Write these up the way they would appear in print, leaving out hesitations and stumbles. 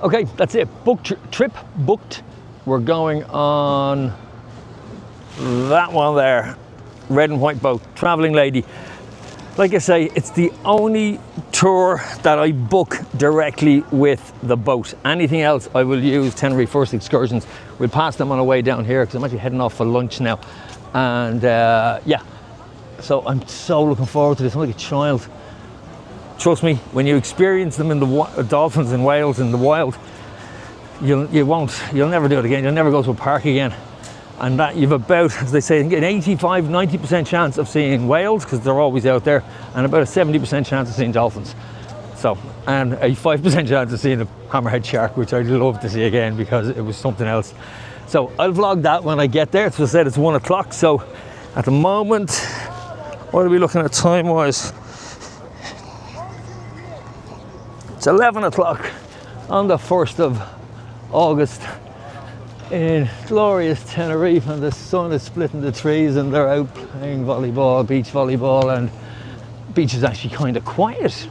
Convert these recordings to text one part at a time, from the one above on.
Okay, that's it. Trip booked. We're going on that one there, red and white boat, Traveling Lady. Like I say, it's the only tour that I book directly with the boat. Anything else, I will use Tenerife First Excursions. We'll pass them on our way down here because I'm actually heading off for lunch now. And yeah, so I'm so looking forward to this. I'm like a child. Trust me, when you experience them in the dolphins in Wales in the wild, you'll never do it again. You'll never go to a park again. And that you've about, as they say, an 85–90% chance of seeing whales because they're always out there, and about a 70% chance of seeing dolphins. So, and a 5% chance of seeing a hammerhead shark, which I'd love to see again because it was something else. So I'll vlog that when I get there. As I said, it's 1 o'clock. So at the moment, what are we looking at time-wise? It's 11 o'clock on the 1st of August in glorious Tenerife, and the sun is splitting the trees and they're out playing volleyball, beach volleyball, and the beach is actually kind of quiet.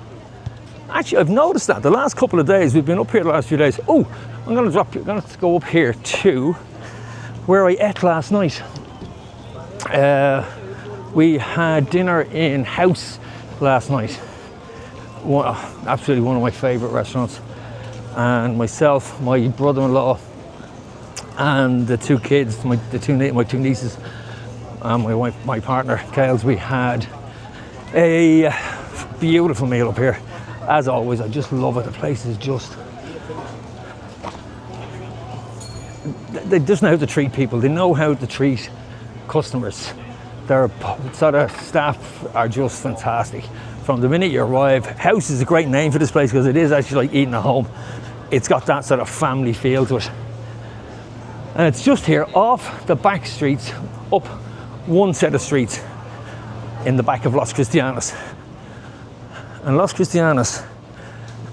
Actually, I've noticed that the last couple of days, we've been up here the last few days. Oh, I'm going to go up here to where I ate last night. We had dinner in house last night. Absolutely one of my favorite restaurants. And myself, my brother-in-law, and the two kids, my two nieces, and my wife, my partner, Kales, we had a beautiful meal up here. As always, I just love it. The place is just, they just know how to treat people. They know how to treat customers. Their sort of staff are just fantastic. From the minute you arrive, house is a great name for this place because it is actually like eating at home. It's got that sort of family feel to it. And it's just here off the back streets, up one set of streets in the back of Los Cristianos. And Los Cristianos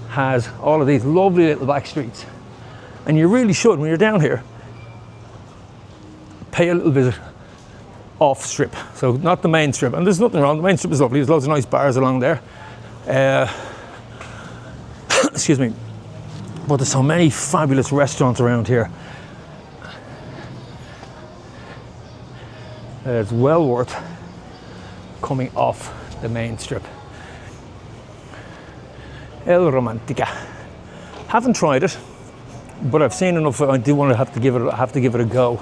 has all of these lovely little back streets. And you really should, when you're down here, pay a little visit off strip. So not the main strip. And there's nothing wrong, the main strip is lovely. There's loads of nice bars along there. Excuse me. But there's so many fabulous restaurants around here. It's well worth coming off the main strip. El Romantica. Haven't tried it, but I've seen enough. I do want to have to give it a go.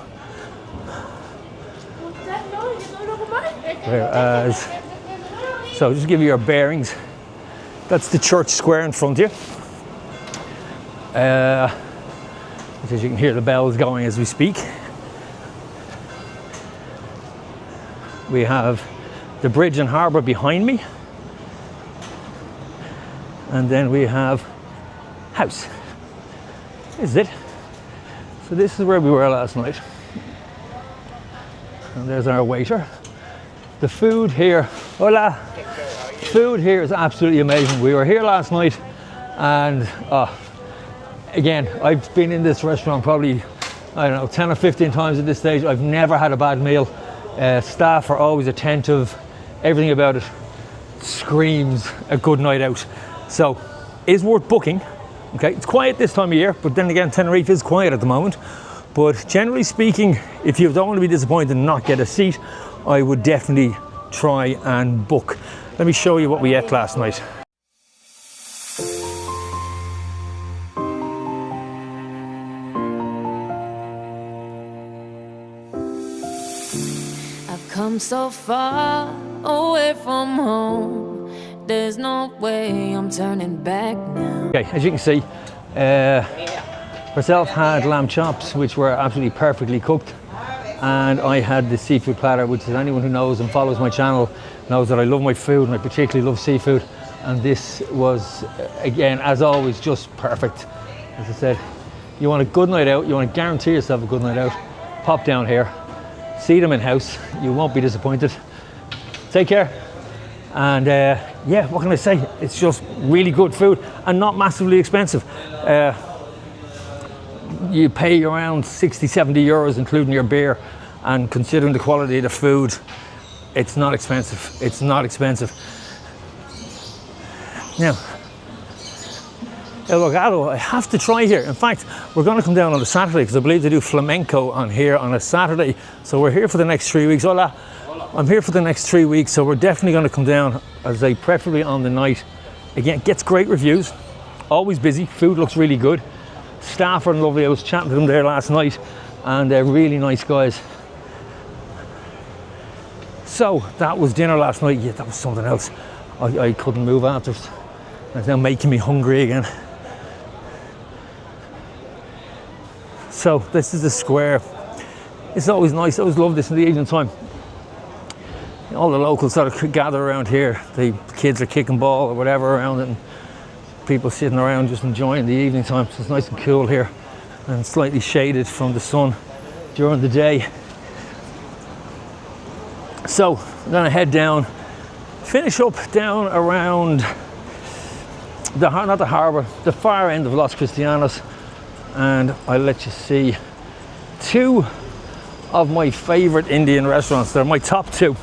Whereas, so just give you your bearings. That's the church square in front of you. As you can hear the bells going as we speak. We have the bridge and harbour behind me. And then we have house. This is it. So this is where we were last night. And there's our waiter. The food here, hola. Food here is absolutely amazing. We were here last night and again, I've been in this restaurant probably, I don't know, 10 or 15 times at this stage. I've never had a bad meal. Staff are always attentive. Everything about it screams a good night out. So it is worth booking. Okay, it's quiet this time of year, but then again, Tenerife is quiet at the moment. But generally speaking, if you don't want to be disappointed and not get a seat, I would definitely try and book. Let me show you what we ate last night. Come so far away from home, there's no way I'm turning back now. Okay, as you can see, herself had lamb chops, which were absolutely perfectly cooked, and I had the seafood platter, which is anyone who knows and follows my channel knows that I love my food, and I particularly love seafood, and this was, again, as always, just perfect. As I said, you want a good night out, you want to guarantee yourself a good night out, pop down here. See them in house, you won't be disappointed. Take care. And yeah, what can I say? It's just really good food and not massively expensive. You pay around 60–70 euros including your beer, and considering the quality of the food, it's not expensive. It's not expensive. Now, El Bogado, I have to try here. In fact, we're going to come down on the Saturday because I believe they do flamenco on here on a Saturday. So we're here for the next 3 weeks. Hola. I'm here for the next 3 weeks, so we're definitely going to come down, as I preferably on the night. Again, gets great reviews, always busy, food looks really good. Staff are lovely. I was chatting to them there last night and they're really nice guys. So that was dinner last night. Yeah, that was something else. I couldn't move after. It's now making me hungry again. So this is the square. It's always nice. I always love this in the evening time. All the locals sort of gather around here. The kids are kicking ball or whatever around it, and people sitting around just enjoying the evening time. So it's nice and cool here and slightly shaded from the sun during the day. So I'm gonna head down, finish up down around not the harbour, the far end of Los Cristianos, and I'll let you see two of my favourite Indian restaurants. They're my top two.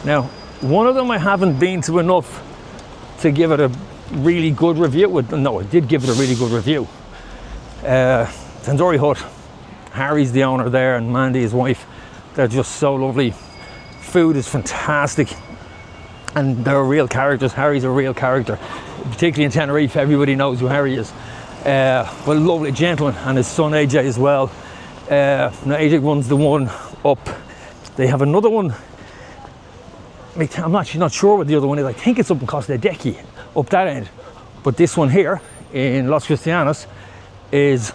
Now, one of them I haven't been to enough to give it a really good review. No, I did give it a really good review. Tandoori Hut. Harry's the owner there and Mandy, his wife. They're just so lovely. Food is fantastic. And they're real characters. Harry's a real character. Particularly in Tenerife, everybody knows who Harry is. But a lovely gentleman, and his son Adeje as well. Now Adeje runs the one up. They have another one. I'm actually not sure what the other one is. I think it's up in Adeje, up that end. But this one here in Los Cristianos is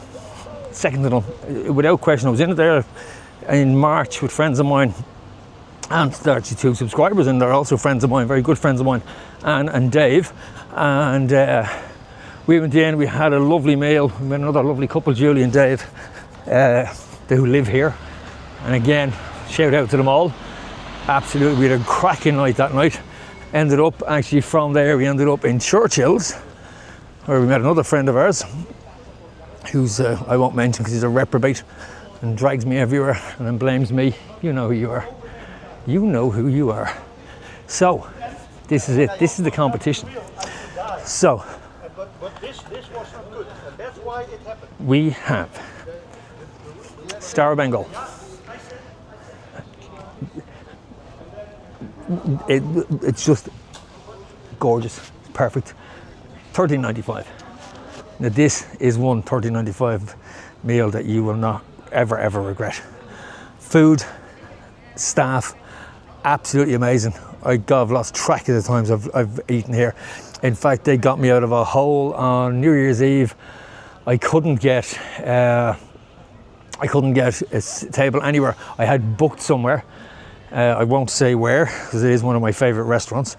second to none, without question. I was in it there in March with friends of mine, and there are actually 2 subscribers, and they're also friends of mine, very good friends of mine, Anne and Dave. And we went in, we had a lovely meal. We met another lovely couple, Julie and Dave, who live here. And again, shout out to them all. Absolutely, we had a cracking night that night. Ended up, actually from there, we ended up in Churchill's, where we met another friend of ours, who's, I won't mention because he's a reprobate and drags me everywhere and then blames me. You know who you are. You know who you are. So, this is it. This is the competition. So, but this was not good, and that's why it happened. We have Star of Bengal. It's just gorgeous. It's perfect. $13.95. Now this is one $13.95 meal that you will not ever regret. Food, staff, absolutely amazing. I've lost track of the times I've eaten here. In fact, they got me out of a hole on New Year's Eve. I couldn't get a table anywhere. I had booked somewhere. I won't say where, because it is one of my favourite restaurants,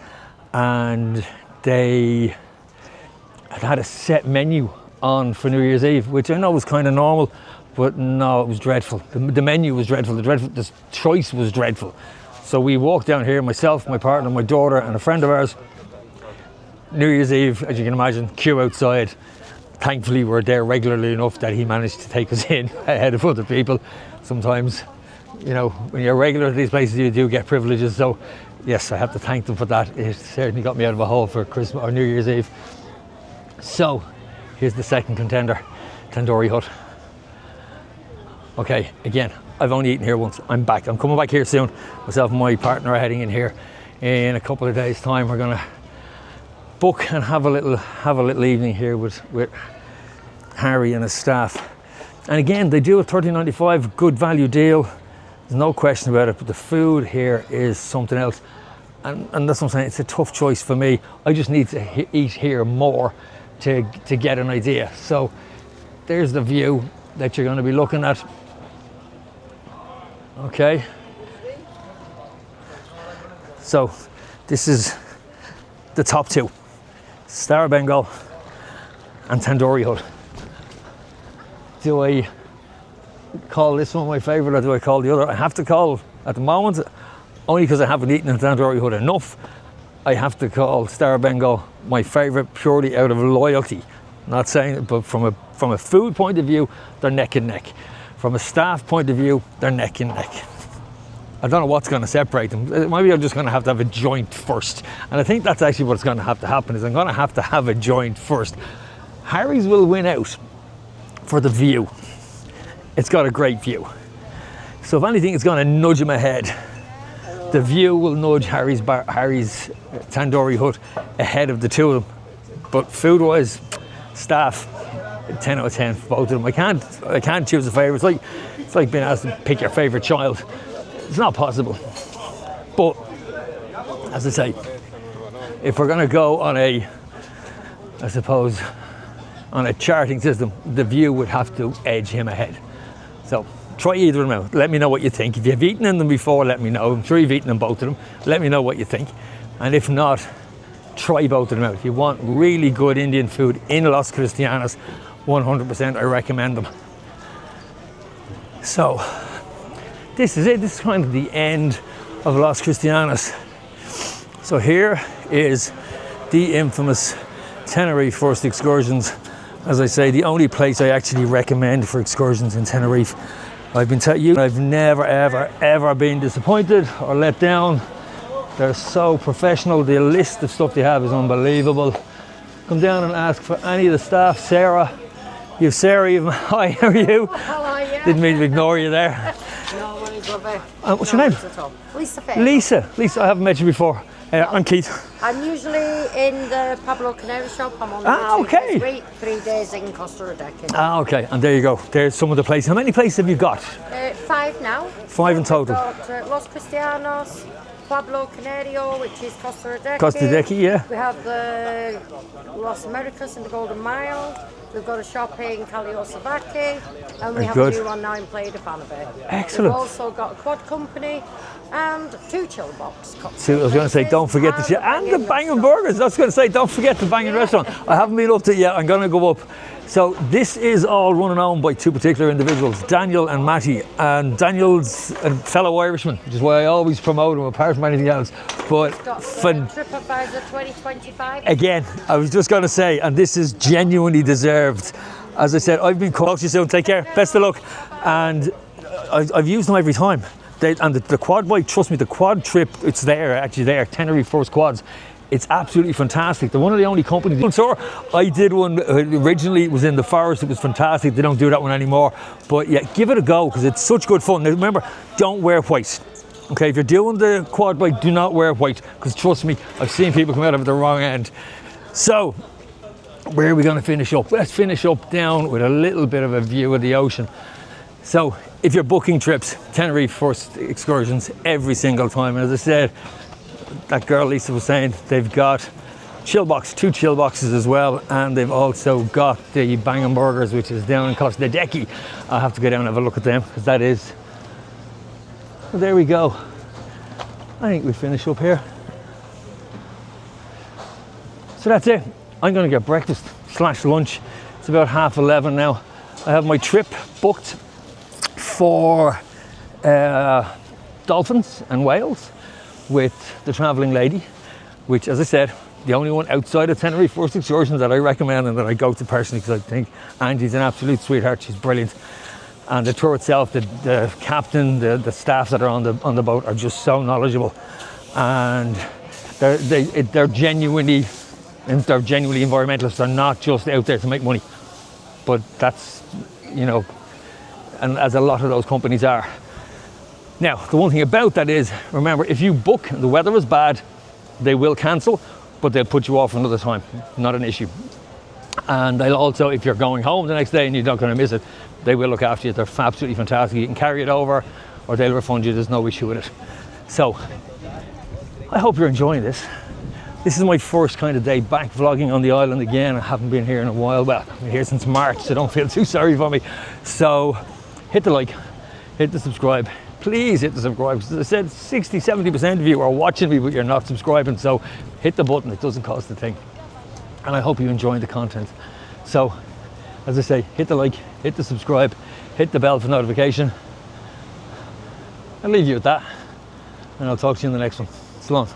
and they had a set menu on for New Year's Eve, which I know was kind of normal, but no, it was dreadful. The menu was dreadful. The choice was dreadful. So we walked down here, myself, my partner, my daughter, and a friend of ours. New Year's Eve, as you can imagine, queue outside. Thankfully, we're there regularly enough that he managed to take us in ahead of other people. Sometimes, you know, when you're regular at these places, you do get privileges. So, yes, I have to thank them for that. It certainly got me out of a hole for Christmas or New Year's Eve. So, here's the second contender, Tandoori Hut. Okay, again, I've only eaten here once. I'm back. I'm coming back here soon. Myself and my partner are heading in here in a couple of days' time. We're gonna book and have a little evening here with Harry and his staff. And again, they do a $13.95 good value deal. There's no question about it, but the food here is something else. And that's what I'm saying, it's a tough choice for me. I just need to eat here more to get an idea. So there's the view that you're going to be looking at. Okay. So this is the top two. Star of Bengal and Tandoori Hut. Do I call this one my favourite or do I call the other? I have to call, at the moment, only because I haven't eaten at Tandoori Hut enough, I have to call Star of Bengal my favourite purely out of loyalty. Not saying it, but from a food point of view, they're neck and neck. From a staff point of view, they're neck and neck. I don't know what's going to separate them. Maybe I'm just going to have a joint first. And I think that's actually what's going to have to happen, is I'm going to have a joint first. Harry's will win out for the view. It's got a great view. So if anything, it's going to nudge him ahead. The view will nudge Harry's tandoori hut ahead of the two of them. But food-wise, staff, 10 out of 10 for both of them. I can't choose a favourite. It's like being asked to pick your favourite child. It's not possible. But as I say, if we're going to go on a charting system, the view would have to edge him ahead. So try either of them out. Let me know what you think. If you've eaten in them before, let me know. I'm sure you've eaten in both of them. Let me know what you think. And if not, try both of them out. If you want really good Indian food in Los Cristianos, 100% I recommend them. So this is it. This is kind of the end of Los Cristianos. So here is the infamous Tenerife First Excursions. As I say, the only place I actually recommend for excursions in Tenerife. I've been telling you, I've never, ever been disappointed or let down. They're so professional. The list of stuff they have is unbelievable. Come down and ask for any of the staff. Sarah, you've Sarah, you've hi, how are you? Hello, yeah. Didn't mean to ignore you there. No worries, lovely. What's your name? Lisa. Lisa, I haven't met you before. I'm Keith. I'm usually in the Pablo Canary shop. I'm on 2 days a week, 3 days in Costa Adeje. Okay, and there you go. There's some of the places. How many places have you got? 5 now. 5 in total. We've got Los Cristianos, Pablo Canario, which is Costa Adeje. Costa Adeje, yeah. We have the Los Americas in the Golden Mile. We've got a shop in Savaki, and we have a new one now in Playa de Fanabé. Excellent. We've also got a quad company and 2 chill box. So I was going to say, don't forget the chill and the banging burgers. I was going to say, don't forget the banging restaurant. I haven't been up to it yet. I'm going to go up. So this is all run and owned by 2 particular individuals, Daniel and Matty. And Daniel's a fellow Irishman, which is why I always promote him apart from anything else. But TripAdvisor 2025. Again, I was just going to say, and this is genuinely deserved. As I said, I've been talk to you soon. Take care. Best of luck. And I've used them every time. The quad bike, trust me, the quad trip, it's there, Tenerife First Quads. It's absolutely fantastic. They're one of the only companies. So I did one originally, it was in the forest, it was fantastic. They don't do that one anymore. But yeah, give it a go because it's such good fun. Now remember, don't wear white. Okay, if you're doing the quad bike, do not wear white because trust me, I've seen people come out of the wrong end. So, where are we going to finish up? Let's finish up down with a little bit of a view of the ocean. So, if you're booking trips, Tenerife First Excursions every single time. And as I said, that girl Lisa was saying, they've got chill box, 2 chill boxes as well, and they've also got the bangin' burgers, which is down in Costa Adeje. I'll have to go down and have a look at them because that is. Well, there we go. I think we finish up here. So that's it. I'm going to get breakfast / lunch. It's about 11:30 now. I have my trip booked for dolphins and whales with the travelling lady, which, as I said, the only one outside of Tenerife First Excursions that I recommend and that I go to personally because I think Angie's an absolute sweetheart. She's brilliant. And the tour itself, the captain, the staff that are on the boat are just so knowledgeable, and they're genuinely environmentalists. They're not just out there to make money, but that's, you know, and as a lot of those companies are. Now, the one thing about that is, remember, if you book and the weather is bad, they will cancel, but they'll put you off another time. Not an issue. And they'll also, if you're going home the next day and you're not going to miss it, they will look after you. They're absolutely fantastic. You can carry it over or they'll refund you. There's no issue with it. So I hope you're enjoying this. This is my first kind of day back vlogging on the island again. I haven't been here in a while. Well, I've been here since March, so don't feel too sorry for me. So hit the like, hit the subscribe. Please hit the subscribe. As I said, 60-70% of you are watching me, but you're not subscribing. So hit the button. It doesn't cost a thing. And I hope you're enjoying the content. So, as I say, hit the like, hit the subscribe, hit the bell for notification. I'll leave you with that, and I'll talk to you in the next one. So long.